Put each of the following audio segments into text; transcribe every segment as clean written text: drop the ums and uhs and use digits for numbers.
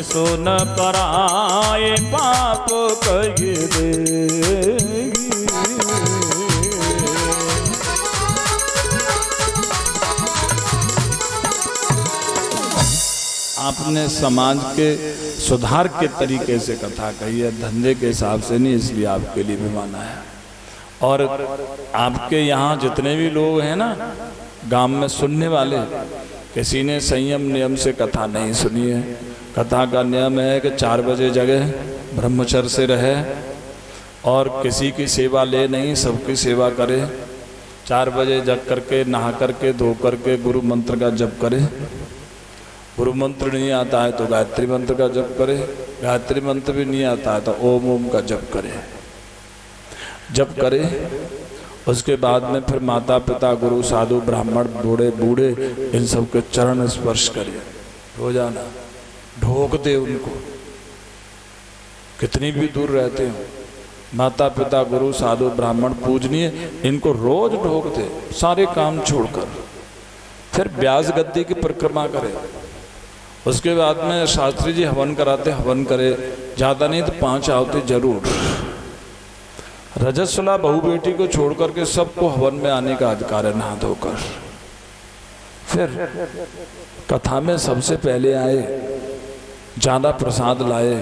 सो न कराए पाप कही देगी। आपने समाज के सुधार के तरीके से कथा कही है, धंधे के हिसाब से नहीं, इसलिए आपके लिए भी माना है। और आपके यहाँ जितने भी लोग हैं ना गांव में सुनने वाले, किसी ने संयम नियम से कथा नहीं सुनी है। कथा का नियम है कि 4 बजे जगह ब्रह्मचर्य से रहे और किसी की सेवा ले नहीं, सबकी सेवा करे। 4 बजे जग करके नहा करके धो करके गुरु मंत्र का जप करे। गुरु मंत्र नहीं आता है तो गायत्री मंत्र का जप करे। गायत्री मंत्र भी नहीं आता है तो ओम ओम का जप करे। जप करे उसके बाद में फिर माता पिता गुरु साधु ब्राह्मण बूढ़े बूढ़े इन सब के चरण स्पर्श करे रोजाना, ढोक दे उनको, कितनी भी दूर रहते हो। माता पिता गुरु साधु ब्राह्मण पूजनीय, इनको रोज ढोक दे सारे काम छोड़कर। फिर व्यास गद्दी की परिक्रमा करे। उसके बाद में शास्त्री जी हवन कराते, हवन करे, ज़्यादा नहीं तो 5 आहुति जरूर। रजस्वला बहू बेटी को छोड़ करके सबको हवन में आने का अधिकार है, नहा धोकर। फिर कथा में सबसे पहले आए, ज़्यादा प्रसाद लाए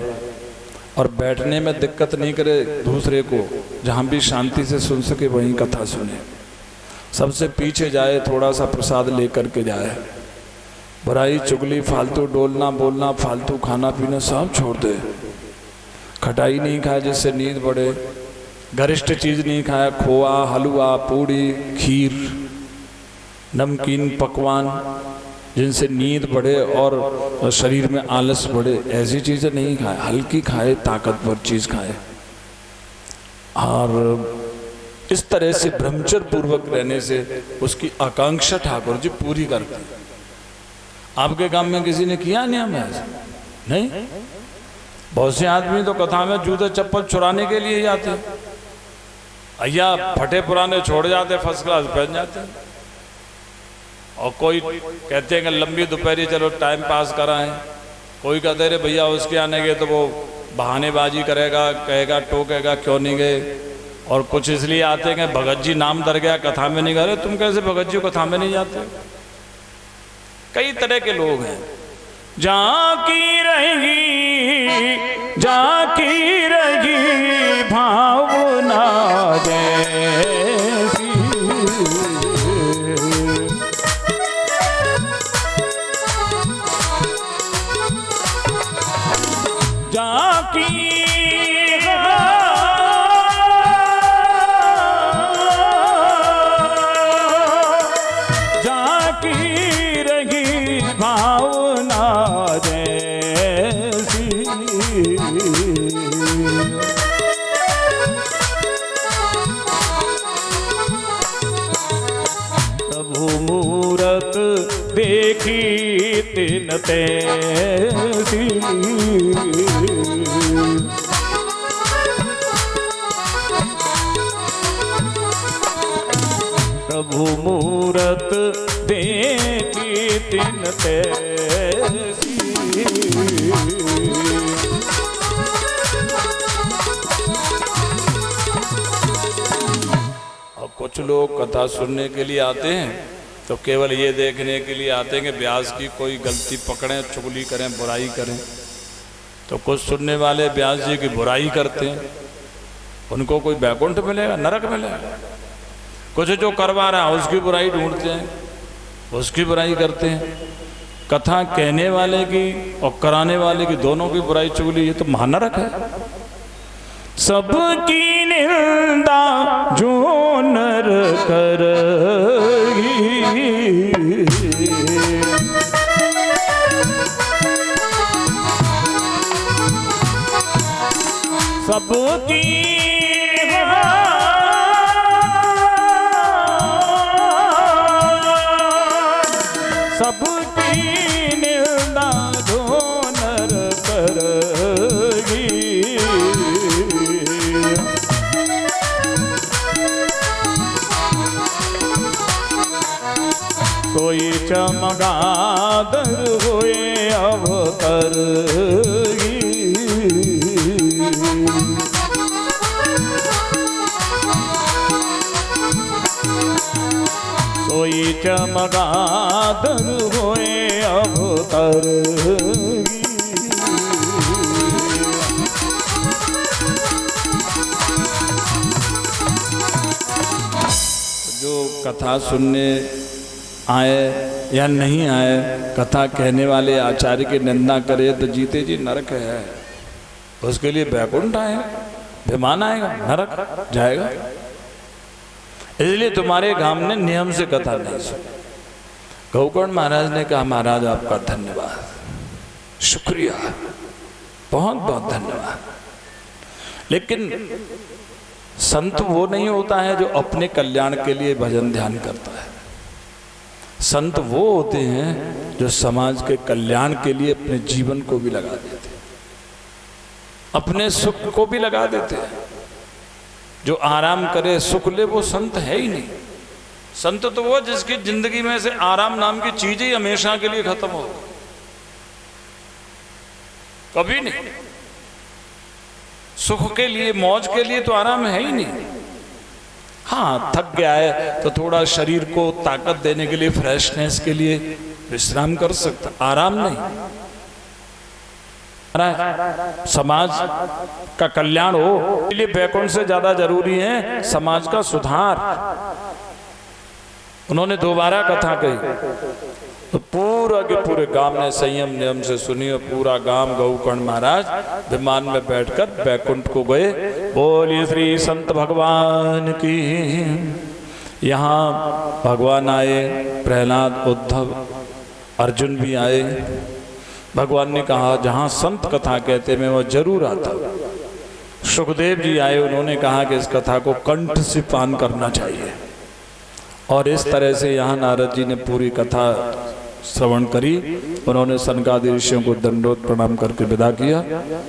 और बैठने में दिक्कत नहीं करे दूसरे को, जहाँ भी शांति से सुन सके वहीं कथा सुने। सबसे पीछे जाए, थोड़ा सा प्रसाद लेकर के जाए। बुराई चुगली फालतू डोलना बोलना फालतू खाना पीना सब छोड़ दे। खटाई नहीं खाए जिससे नींद बढ़े, गरिष्ठ चीज़ नहीं खाए, खोआ हलवा पूड़ी खीर नमकीन पकवान जिनसे नींद बढ़े और शरीर में आलस बढ़े, ऐसी चीज़ें नहीं खाए। हल्की खाए, ताकतवर चीज़ खाए। और इस तरह से ब्रह्मचर्य पूर्वक रहने से उसकी आकांक्षा ठाकुर जी पूरी करते हैं। आपके काम में किसी ने किया नियम है? नहीं। बहुत से आदमी तो कथा में जूते चप्पल चुराने के लिए जाते हैं। अय्या फटे पुराने छोड़ जाते, फर्स्ट क्लास पहन जाते हैं। और कोई कहते हैं कि लंबी दोपहरी चलो टाइम पास कराएं। कोई कहते रे भैया उसके आने गए तो वो बहानेबाजी करेगा, कहेगा टोकेगा क्यों नहीं गए। और कुछ इसलिए आते हैं कि भगत जी नाम दर गया कथा में नहीं गए। तुम कैसे भगत जी कथा में नहीं जाते? कई तरह के लोग हैं। जाकी रहेगी जाकी रहेगी भावना जैसी, जाकी देखी तिन तैसी, प्रभु मूरत देखी तिन तैसी। और कुछ लोग कथा सुनने के लिए आते हैं तो केवल ये देखने के लिए आते हैं कि व्यास की कोई गलती पकड़ें, चुगली करें, बुराई करें। तो कुछ सुनने वाले व्यास जी की बुराई करते हैं, उनको कोई बैकुंठ मिलेगा, नरक मिलेगा। कुछ जो करवा रहा है उसकी बुराई ढूंढते हैं, उसकी बुराई करते हैं। कथा कहने वाले की और कराने वाले की दोनों की बुराई चुगली, ये तो महानरक है। सबकी निंदा जो नर करगी, सबकी सबकी निंदा जो नर करगी। सोई चमगादड़ हुए अवतर। सोई चमगादड़ हुए अवतर। जो कथा सुनने आए या नहीं आए, कथा कहने वाले आचार्य की निंदा करे तो जीते जी नरक है, उसके लिए बैकुंठ आएगा, विमान आएगा, नरक जाएगा। इसलिए तुम्हारे गांव ने नियम से कथा नहीं सुनी। गौकर्ण महाराज ने कहा महाराज आपका धन्यवाद, शुक्रिया, बहुत बहुत धन्यवाद। लेकिन संत वो नहीं होता है जो अपने कल्याण के लिए भजन ध्यान करता है। संत वो होते हैं जो समाज के कल्याण के लिए अपने जीवन को भी लगा देते हैं, अपने सुख को भी लगा देते हैं। जो आराम करे सुख ले वो संत है ही नहीं। संत तो वो जिसकी जिंदगी में से आराम नाम की चीज ही हमेशा के लिए खत्म हो, कभी नहीं। सुख के लिए मौज के लिए तो आराम है ही नहीं। हाँ, थक गया है तो थोड़ा शरीर को ताकत देने के लिए, फ्रेशनेस के लिए विश्राम कर सकता, आराम नहीं। समाज का कल्याण हो, इसलिए बैकुंठ से ज्यादा जरूरी है समाज का सुधार। उन्होंने दोबारा कथा कही तो पूरा के पूरे गांव ने संयम नियम से सुनी और पूरा गांव गौकर्ण महाराज विमान में बैठकर बैकुंठ को गए। बोलिए श्री संत भगवान की। यहाँ भगवान आए, प्रहलाद, उद्धव, अर्जुन भी आए। भगवान ने कहा जहाँ संत कथा कहते मैं वह जरूर आता। सुखदेव जी आए, उन्होंने कहा कि इस कथा को कंठ से पान करना चाहिए। और इस तरह से यहाँ नारद जी ने पूरी कथा श्रवण करी। उन्होंने सनकादि ऋषियों को दंडोत प्रणाम करके विदा किया।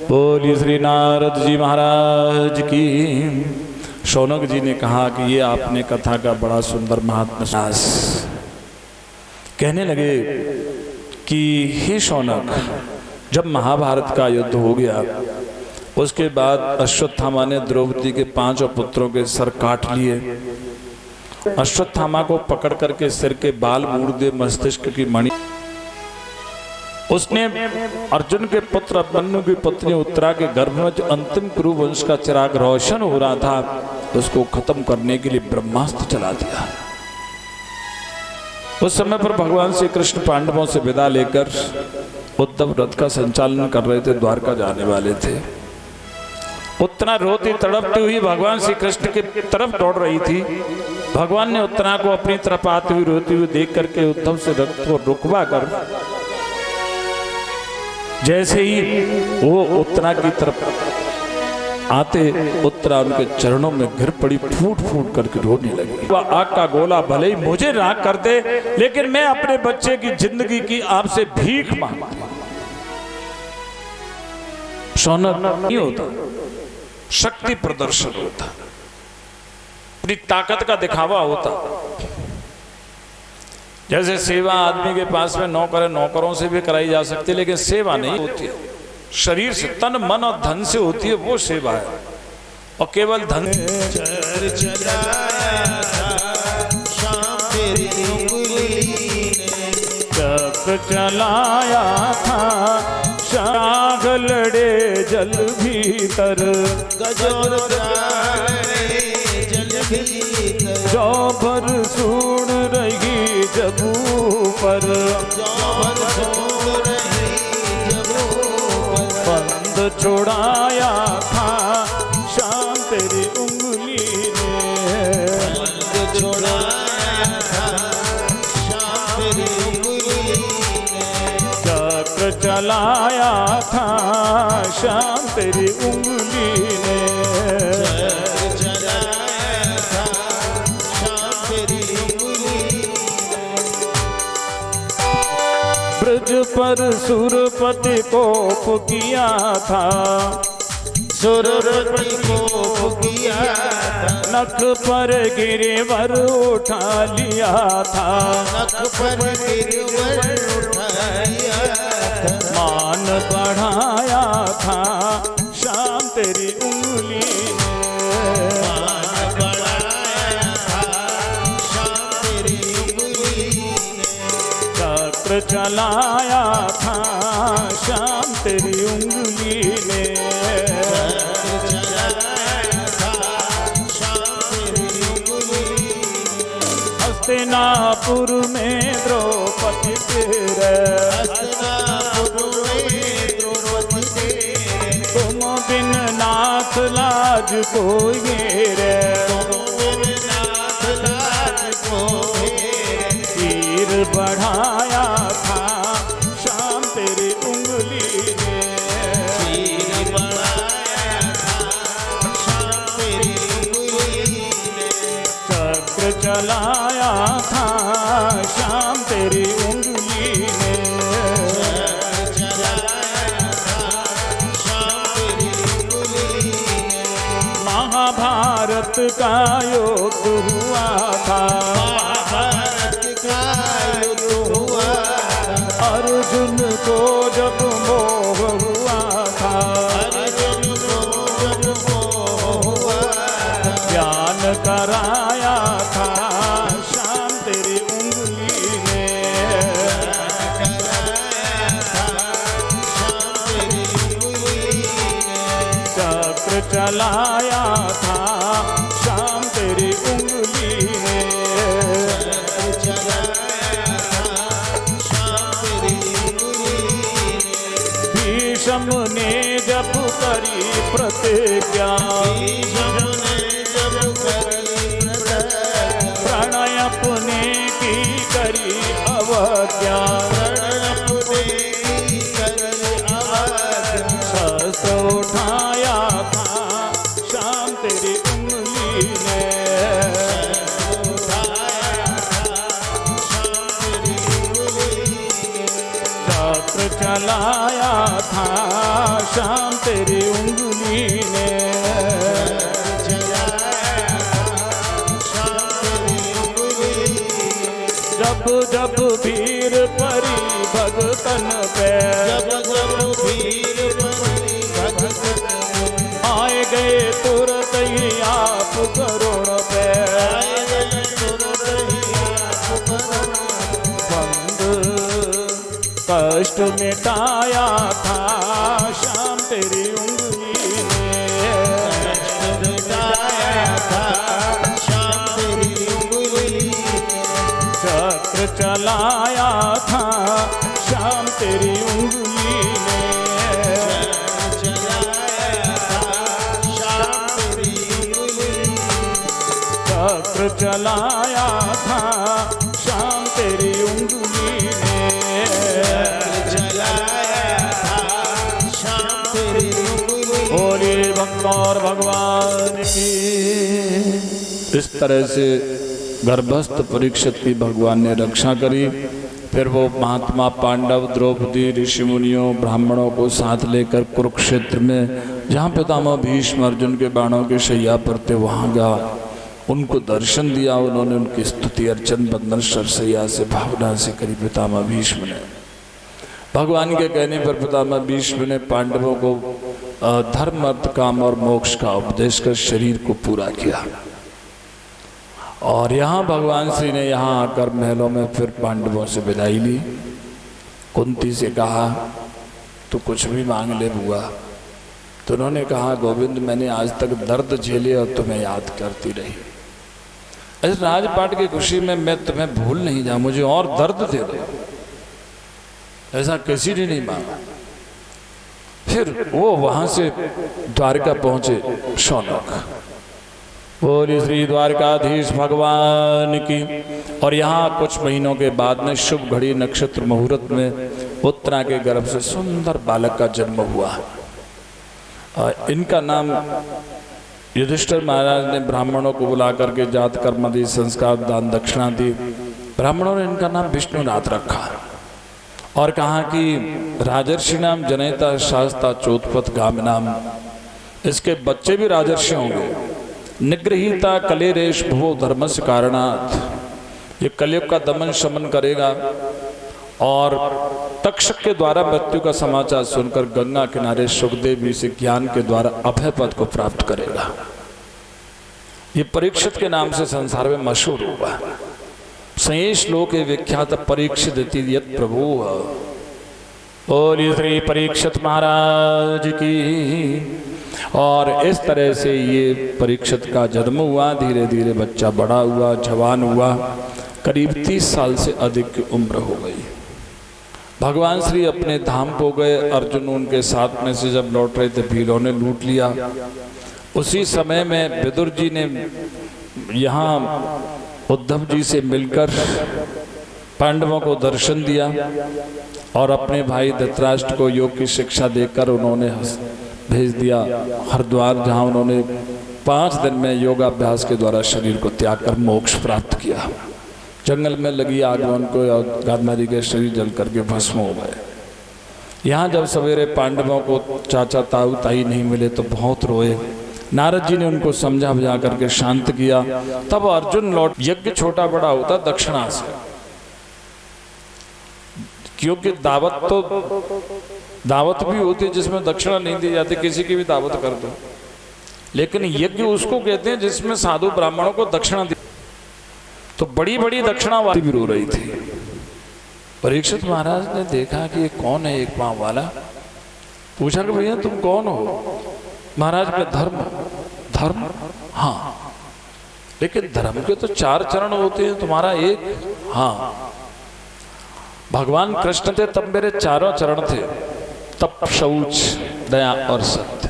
बोलिए श्री नारद जी महाराज की। शौनक जी ने कहा कि ये आपने कथा का बड़ा सुंदर महात्मा। कहने लगे कि हे शौनक, जब महाभारत का युद्ध हो गया उसके बाद अश्वत्थामा ने द्रौपदी के 5 पुत्रों के सर काट लिए। अश्वत्थामा को पकड़ करके सिर के बाल मूड़ दे, मस्तिष्क की मणि। उसने अर्जुन के पुत्र अभिमन्यु की पत्नी उत्तरा के गर्भ में जो अंतिम कुरु वंश का चिराग रोशन हो रहा था उसको खत्म करने के लिए ब्रह्मास्त्र चला दिया। उस समय पर भगवान श्री कृष्ण पांडवों से विदा लेकर उद्धव रथ का संचालन कर रहे थे, द्वारका जाने वाले थे। उत्तरा रोती तड़पती हुई भगवान श्री कृष्ण की तरफ दौड़ रही थी। भगवान ने उत्तरा को अपनी तरफ आती हुई रोती हुई देख करके उद्धव से रथ को रुकवा कर जैसे ही वो उत्तरा की तरफ आते, उत्तरा उनके चरणों में गिर पड़ी, फूट फूट करके रोने लगी। वह आग का गोला भले ही मुझे राख कर दे, लेकिन मैं अपने बच्चे की जिंदगी की आपसे भीख मांगती हूं। शौनक नहीं होता, शक्ति प्रदर्शन होता, अपनी ताकत का दिखावा होता। जैसे सेवा आदमी के पास में नौकर है, नौकरों से भी कराई जा सकती है, लेकिन सेवा नहीं होती है, शरीर से, तन मन और धन से होती है, वो सेवा है। और केवल धन चलाया था, शाग लड़े जल भीतर, जो भर सुन रही जबू पर, बंद छोड़ाया था शाम तेरी उंगली ने, बंद छोड़ाया था शाम तेरी उंगली ने, चक्र चलाया था शाम तेरी उंगली ने, ब्रज पर सुरपति को किया था, सुरपति को किया था, नख पर गिरवर उठा लिया था, नख पर गिरवर उठा लिया था, मान बढ़ाया था शाम तेरी उंगली ने, मान बढ़ाया था शाम तेरी उंगली ने, चक्र चलाया था शाम तेरी उंगली ने, हस्तिनापुर में द्रौपदी तेरे, हस्तिनापुर में द्रौपदी तेरे, तुम बिन नाथ लाज को घेरे, तुम बिन नाथ लाज को घेरे, तीर बढ़ाया था शाम तेरी उंगली ने, तीर बढ़ाया था शाम तेरी उंगली ने, चक्र चलाया था शाम तेरी उंगली ने, चलाया था शाम तेरी उंगली ने, महाभारत का युद्ध हुआ था, महाभारत का युद्ध हुआ था, अर्जुन को जब मोह हुआ था, अर्जुन को जब मोह हुआ था, ज्ञान कराया था शाम तेरी उंगली ने, कराया था शाम तेरी उंगली ने, चक्र चलाया था शाम तेरी उंगली ने, चलाया था शाम तेरी उंगली ने, भीष्म ने जब करी प्रतिज्ञा, भीष्म ने जब करी प्रतिज्ञा, प्रणय अपने की करी अवज्ञा, प्रणय अपने की करी अवज्ञा, शस्त्र उठाया था शाम तेरी उंगली ने, उठाया था शाम तेरी उंगली ने, चक्र चलाया था शाम तेरी उंगली ने, चलाया था शाम तेरी उंगली ने, जब जब भीड़ परी भगतन पे, जब जब भीड़ पड़ी भगतन पे, आए गए तुरंत ही आप करुण पे, आए गए तुरंत ही आप करुण बंद कष्ट मिटाया था शाम तेरी उंगली ने, मिटाया था शाम तेरी उंगली ने, चक्र चलाया था शाम तेरी उंगली ने, चलाया था शाम तेरी उंगली ने, चक्र चलाया था शाम तेरी उंगली ने, चलाया था शाम तेरी उंगली ने। बोले भगवान भगवान की। इस तरह से गर्भस्थ परीक्षित की भगवान ने रक्षा करी। फिर वो महात्मा पांडव, द्रौपदी, ऋषि मुनियों, ब्राह्मणों को साथ लेकर कुरुक्षेत्र में जहाँ पितामह भीष्म अर्जुन के बाणों के शैया पर थे वहाँ गया, उनको दर्शन दिया। उन्होंने उनकी स्तुति अर्चन बंदन सरसैया से भावना से करी। पितामह भीष्म ने भगवान के कहने पर पितामह भीष्म ने पांडवों को धर्म, अर्थ, काम और मोक्ष का उपदेश कर शरीर को पूरा किया। और यहाँ भगवान श्री ने यहाँ आकर महलों में फिर पांडवों से विदाई ली। कुंती से कहा तो कुछ भी मांग ले बुआ। तो उन्होंने कहा गोविंद मैंने आज तक दर्द झेले और तुम्हें याद करती रही। इस राजपाट की खुशी में मैं तुम्हें भूल नहीं जाऊँ, मुझे और दर्द दे दो, ऐसा किसी ने नहीं मांगा। फिर वो वहां से द्वारका पहुंचे शौनक। बोली श्री द्वारकाधीश भगवान की। और यहाँ कुछ महीनों के बाद में शुभ घड़ी नक्षत्र मुहूर्त में उत्तरा के गर्भ से सुंदर बालक का जन्म हुआ। इनका नाम युधिष्ठिर महाराज ने ब्राह्मणों को बुला करके जात कर्म दी, संस्कार दान दक्षिणा दी। ब्राह्मणों ने इनका नाम विष्णुनाथ रखा और कहा कि राजर्षि नाम जनयता शास्ता चोत्पथ गाम नाम इसके बच्चे भी राजर्षि होंगे। निगृहीता कलेरेश भुवो धर्मस्य कारणात्, ये कलयुग का दमन शमन करेगा और तक्षक के द्वारा मृत्यु का समाचार सुनकर गंगा किनारे सुखदेव जी से ज्ञान के द्वारा अभय पद को प्राप्त करेगा। ये परीक्षित के नाम से संसार में मशहूर हुआ। संयेश लोके विख्यात परीक्षित यत् प्रभु। बोलिए श्री परीक्षित महाराज की। और इस तरह से ये परीक्षित का जन्म हुआ। धीरे धीरे बच्चा बड़ा हुआ, जवान हुआ, करीब 30 साल से अधिक की उम्र हो गई। भगवान श्री अपने धाम को गए। अर्जुन उनके साथ में से जब लौट रहे थे, भीलों ने लूट लिया। उसी समय में विदुर जी ने यहाँ उद्धव जी से मिलकर पांडवों को दर्शन दिया और अपने भाई धृतराष्ट्र को योग की शिक्षा देकर उन्होंने भेज दिया हरिद्वार, जहाँ उन्होंने 5 दिन में योगाभ्यास के द्वारा शरीर को त्याग कर मोक्ष प्राप्त किया। जंगल में लगी आग में उनको गांधारी के शरीर जल करके भस्म हो गए। यहाँ जब सवेरे पांडवों को चाचा ताऊ ताई नहीं मिले तो बहुत रोए। नारद जी ने उनको समझा बुझा करके शांत किया। तब अर्जुन लौट। यज्ञ छोटा बड़ा होता दक्षिणा से, क्योंकि दावत भी होती है जिसमें दक्षिणा नहीं दी जाती। किसी की भी दावत कर दो, लेकिन यज्ञ उसको कहते हैं जिसमें साधु ब्राह्मणों को दक्षिणा दी। तो बड़ी बड़ी दक्षिणा वाली भी रो रही थी। परीक्षित महाराज ने देखा कि ये कौन है एक पांव वाला। पूछा कि भैया तुम कौन हो? महाराज में धर्म। हाँ, लेकिन धर्म के तो 4 चरण होते हैं, तुम्हारा एक। हाँ, भगवान कृष्ण थे तब मेरे 4 चरण थे। तप, शौच, दया और सत्य।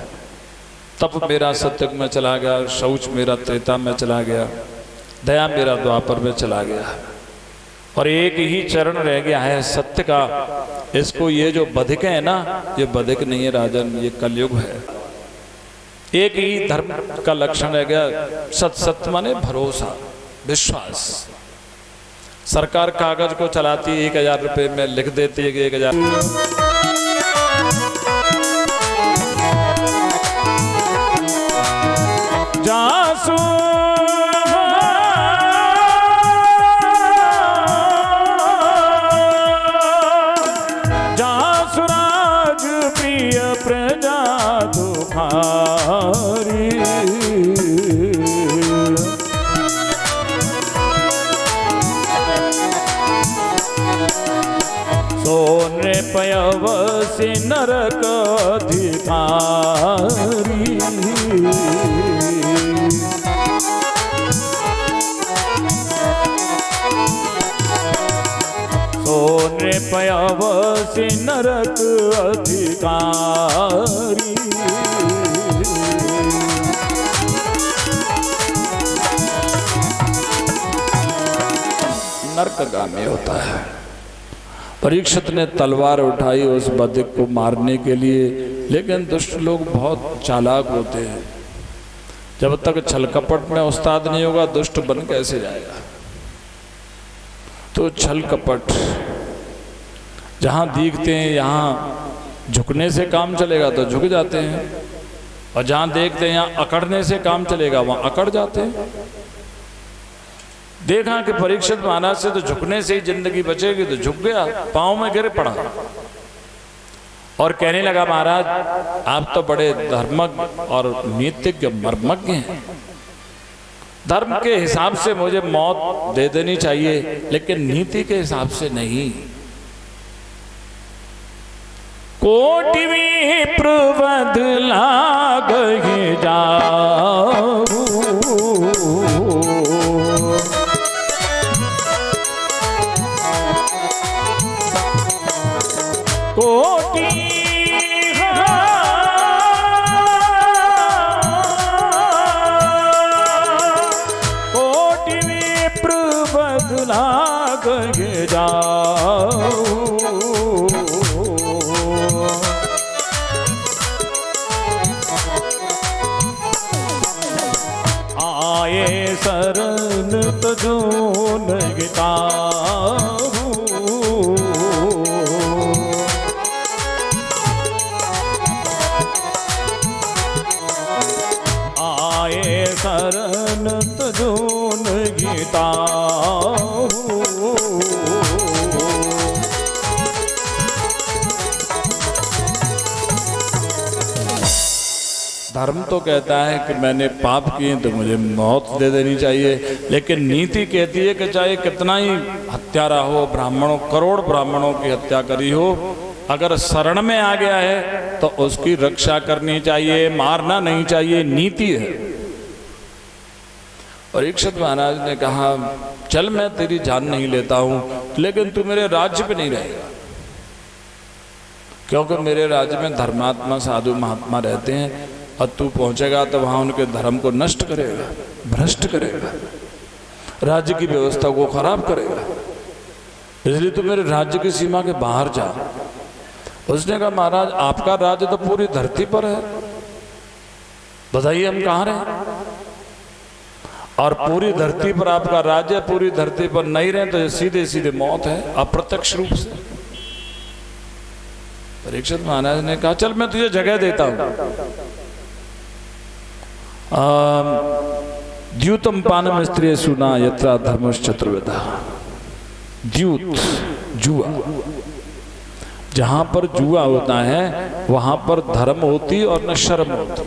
तप मेरा सत्य में चला गया, शौच मेरा त्रेता में चला गया, दया मेरा द्वापर में चला गया, और एक ही चरण रह गया है सत्य का। इसको ये जो बधिक है ना, ये बधिक नहीं है राजन, ये कलयुग है। एक ही धर्म का लक्षण रह गया, सत्य माने भरोसा, विश्वास। सरकार कागज को चलाती है, 1000 रुपये में लिख देती है कि 1000। जासू जासुराज प्रिय प्रजा दुखारी। सोने पयवसी नरक अधिकारी। सोने पयवसी नरक अधिकारी। नरकगामी होता है। परीक्षित ने तलवार उठाई उस बधिक को मारने के लिए, लेकिन दुष्ट लोग बहुत चालाक होते हैं। जब तक छल कपट में उस्ताद नहीं होगा, दुष्ट बन कैसे जाएगा? तो छल कपट जहाँ दिखते हैं, यहाँ झुकने से काम चलेगा तो झुक जाते हैं, और जहाँ देखते हैं यहाँ अकड़ने से काम चलेगा, वहाँ अकड़ जाते हैं। देखा कि परीक्षित महाराज से तो झुकने से ही जिंदगी बचेगी, तो झुक गया, पांव में गिर पड़ा और कहने लगा, महाराज आप तो बड़े धर्मज्ञ और नीतिज्ञ मर्मज्ञ हैं। धर्म के हिसाब से मुझे मौत दे देनी चाहिए, लेकिन नीति के हिसाब से नहीं। कोटि विप्र वध लागे जाऊ, कोटि कोटि विप्र वध लागे जाऊ। आए शरण तजो नगताहू, धर्म तो कहता है कि मैंने पाप किए तो मुझे मौत दे देनी चाहिए, लेकिन नीति कहती है कि चाहे कितना ही हत्यारा हो, ब्राह्मणों करोड़ ब्राह्मणों की हत्या करी हो, अगर शरण में आ गया है तो उसकी रक्षा करनी चाहिए, मारना नहीं चाहिए, नीति है। परीक्षित महाराज ने कहा चल मैं तेरी जान नहीं लेता हूं, लेकिन तू मेरे राज्य पे नहीं रहेगा, क्योंकि मेरे राज्य में धर्मात्मा साधु महात्मा रहते हैं और तू पहुंचेगा तो वहां उनके धर्म को नष्ट करेगा, भ्रष्ट करेगा, राज्य की व्यवस्था को खराब करेगा, इसलिए तू मेरे राज्य की सीमा के बाहर जा। उसने कहा महाराज आपका राज्य तो पूरी धरती पर है, बताइए हम कहाँ रहे? और पूरी धरती पर आपका राज्य, पूरी धरती पर नहीं रहे तो सीधे सीधे मौत है, अप्रत्यक्ष रूप से। परीक्षित महाराज ने कहा चल मैं तुझे जगह देता हूं, द्यूतम पानम स्त्री सुना यत्रा धर्मश्चतुर्विधा। द्यूत जुआ, जहां पर जुआ होता है वहां पर धर्म होती और न शर्म होती।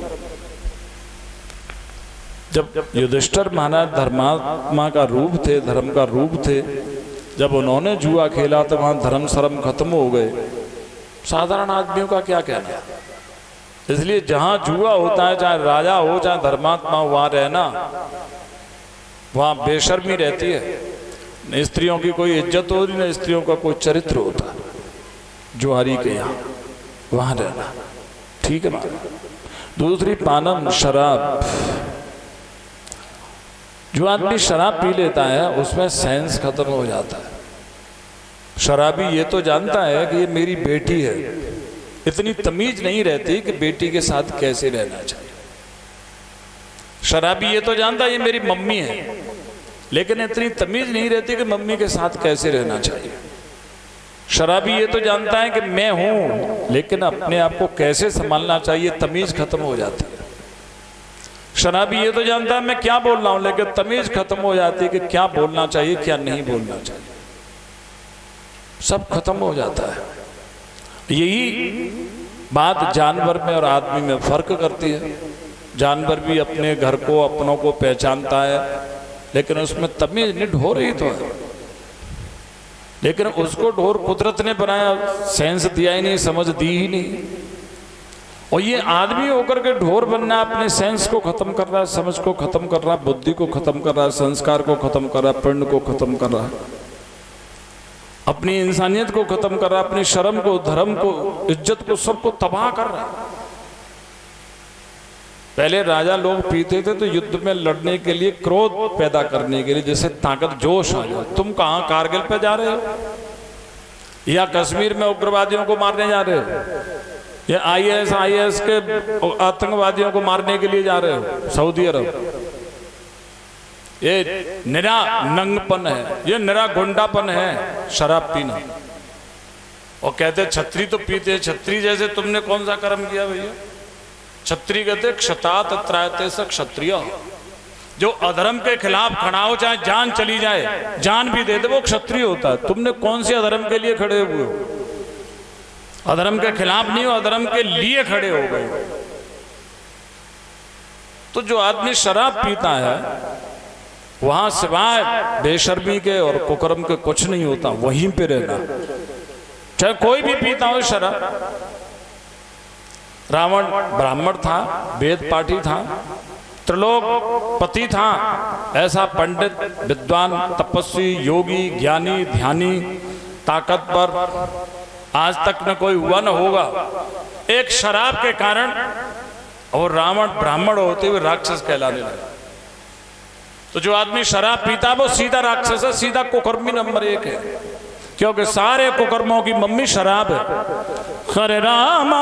जब युधिष्ठिर महाराज धर्मात्मा का रूप थे, धर्म का रूप थे, जब उन्होंने जुआ खेला तो वहां धर्म शर्म खत्म हो गए। साधारण आदमियों का क्या कहना? इसलिए जहां जुआ होता है, चाहे राजा हो चाहे धर्मात्मा हो, वहां रहना, वहां बेशर्मी रहती है, न स्त्रियों की कोई इज्जत होती न स्त्रियों का कोई चरित्र होता। जुआरी के यहाँ वहां रहना ठीक है ना। दूसरी पानम शराब, जो आदमी शराब पी लेता है उसमें सेंस खत्म हो जाता है। शराबी ये तो जानता है कि ये मेरी बेटी है, इतनी तमीज नहीं रहती कि बेटी के साथ कैसे रहना चाहिए। शराबी ये तो जानता है ये मेरी मम्मी है, लेकिन इतनी तमीज नहीं रहती कि मम्मी के साथ कैसे रहना चाहिए। शराबी ये तो जानता है कि मैं हूं, लेकिन अपने आप को कैसे संभालना चाहिए, तमीज खत्म हो जाती है। शराबी ये तो जानता है मैं क्या बोल रहा हूं, लेकिन तमीज खत्म हो जाती है कि क्या बोलना चाहिए क्या नहीं बोलना चाहिए, सब खत्म हो जाता है। यही बात जानवर में और आदमी में फर्क करती है। जानवर भी अपने घर को अपनों को पहचानता है, लेकिन उसमें तमीज नहीं, ढोर ही तो है, लेकिन उसको ढोर कुदरत ने बनाया, सेंस दिया ही नहीं, समझ दी ही नहीं। और ये आदमी होकर के ढोर बनना, अपने सेंस को खत्म कर रहा है, समझ को खत्म कर रहा है, बुद्धि को खत्म कर रहा है, संस्कार को खत्म कर रहा है, पुण्य को खत्म कर रहा है, अपनी इंसानियत को खत्म कर रहा है, अपनी शर्म को, धर्म को, इज्जत को, सबको तबाह कर रहा है। पहले राजा लोग पीते थे तो युद्ध में लड़ने के लिए, क्रोध पैदा करने के लिए, जैसे ताकत जोश आ जाए। तुम कहां कारगिल पे जा रहे हो, या कश्मीर में उग्रवादियों को मारने जा रहे हो, या IS के आतंकवादियों को मारने के लिए जा रहे हो सऊदी अरब। ये निरा नंगपन है, ये निरा गुंडापन है शराब पीना। और कहते छत्री तो पीते, छत्री जैसे तुमने कौन सा कर्म किया भैया? क्षत्रिय कहते क्षतात त्रायते स क्षत्रिय, जो अधर्म के खिलाफ खड़ा हो, चाहे जान चली जाए, जान भी दे दे, वो क्षत्रिय होता है। तुमने कौन से अधर्म के लिए खड़े हुए हो? अधर्म के खिलाफ नहीं हो, अधर्म के लिए खड़े हो गए। तो जो आदमी शराब पीता है वहां सिवाय बेशर्मी के और कुकर्म के कुछ नहीं होता, वहीं पे रहना। चाहे कोई भी पीता हो शराब। रावण ब्राह्मण था, वेद पाठी था, त्रिलोक पति था, ऐसा पंडित, विद्वान, तपस्वी, योगी, ज्ञानी, ध्यानी, ताकतवर आज तक न कोई हुआ न होगा। एक शराब के कारण और रावण ब्राह्मण होते हुए राक्षस कहलाने लगा। तो जो आदमी शराब पीता वो सीधा राक्षस है, सीधा कुकर्मी नंबर 1 है, क्योंकि सारे कुकर्मों की मम्मी शराब है। हरे रामा